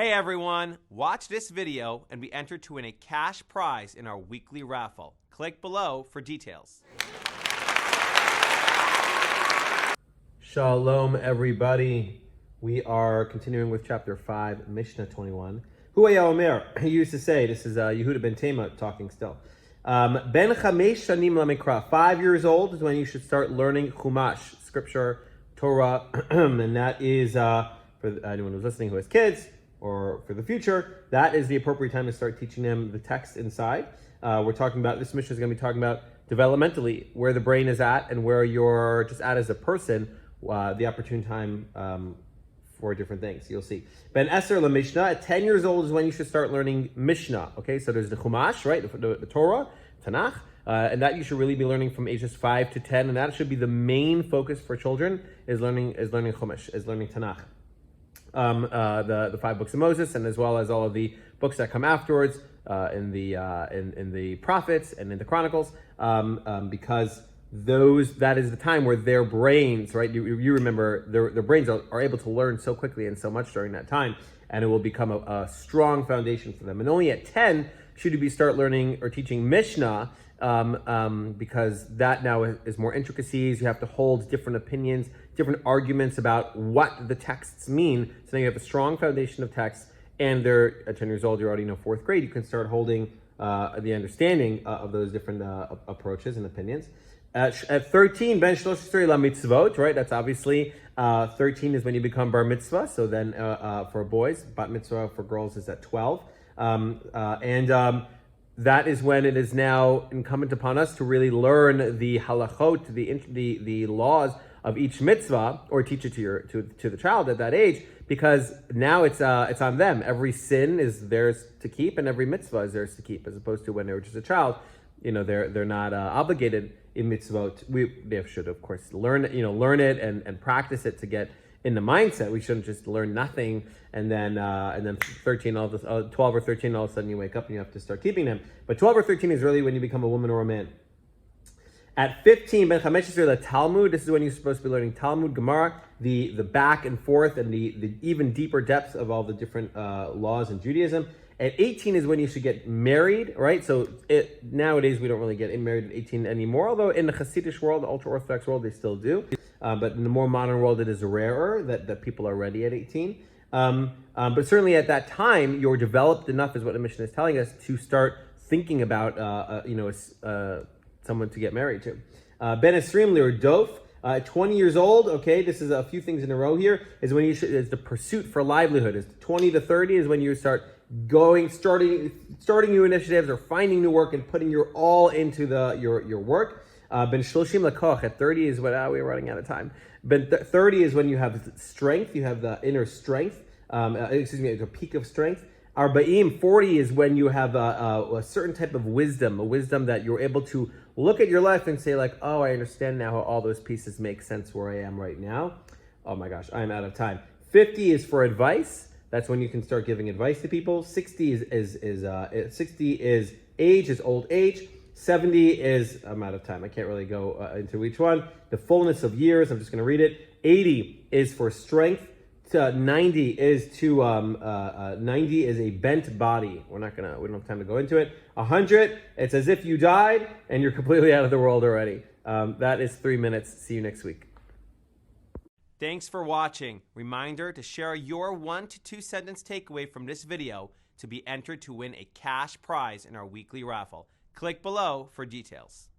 Hey everyone, watch this video and be entered to win a cash prize in our weekly raffle. Click below for details. Shalom everybody. We are continuing with chapter 5, Mishna 21. Huaya Omer, he used to say, this is Yehuda ben Tema talking still. Ben chamesh shanim lamikra, 5 years old is when you should start learning Chumash, scripture, Torah, and that is, for anyone who's listening who has kids, or for the future, that is the appropriate time to start teaching them the text inside. We're talking about, this mission is going to be talking about developmentally, where the brain is at and where you're just at as a person, the opportune time for different things. You'll see. Ben Eser la Mishnah, at 10 years old is when you should start learning Mishnah. Okay, so there's the Chumash, right, the Torah, Tanakh, and that you should really be learning from ages 5 to 10, and that should be the main focus for children, is learning Chumash, is learning Tanakh. The 5 books of Moses, and as well as all of the books that come afterwards in the prophets and in the Chronicles, because that is the time where their brains, right? You remember their brains are able to learn so quickly and so much during that time, and it will become a strong foundation for them. And only at 10 should you start learning or teaching Mishnah, because that now is more intricacies. You have to hold different opinions, different arguments about what the texts mean. So now you have a strong foundation of texts, and they're at 10 years old, you're already in 4th grade. You can start holding the understanding of those different approaches and opinions. At 13, ben shlosh la mitzvot, right? That's obviously 13 is when you become bar mitzvah. So then for boys, bat mitzvah for girls is at 12, that is when it is now incumbent upon us to really learn the halachot, the laws of each mitzvah, or teach it to the child at that age, because now it's on them. Every sin is theirs to keep, and every mitzvah is theirs to keep, as opposed to when they were just a child. They're not obligated in mitzvot. They should, of course, learn it and practice it to get in the mindset. We shouldn't just learn nothing and then 13, 12 or 13, all of a sudden you wake up and you have to start keeping them. But 12 or 13 is really when you become a woman or a man. At 15, ben chamesh the Talmud. This is when you're supposed to be learning Talmud, Gemara, the back and forth and the even deeper depths of all the different laws in Judaism. At 18 is when you should get married, right? So nowadays we don't really get married at 18 anymore, although in the Hasidic world, the ultra-Orthodox world, they still do. But in the more modern world, it is rarer that people are ready at 18. But certainly at that time, you're developed enough, is what the Mishna is telling us, to start thinking about someone to get married to. Ben Esrim or Dof, at 20 years old, okay, this is a few things in a row here, is when is the pursuit for livelihood. Is 20 to 30 is when you start starting new initiatives or finding new work and putting your all into your work. Ben shloshim lakoch, at 30 is when we're running out of time. Ben 30 is when you have strength, you have the inner strength, a peak of strength. Arba'im, 40 is when you have a certain type of wisdom, a wisdom that you're able to look at your life and say like, oh, I understand now how all those pieces make sense where I am right now. Oh my gosh, I'm out of time. 50 is for advice. That's when you can start giving advice to people. 60 is age, is old age. 70 is, I'm out of time. I can't really go into each one. The fullness of years, I'm just going to read it. 80 is for strength. 90 is 90 is a bent body. We don't have time to go into it. 100, it's as if you died and you're completely out of the world already. That is 3 minutes. See you next week. Thanks for watching. Reminder to share your 1 to 2 sentence takeaway from this video to be entered to win a cash prize in our weekly raffle. Click below for details.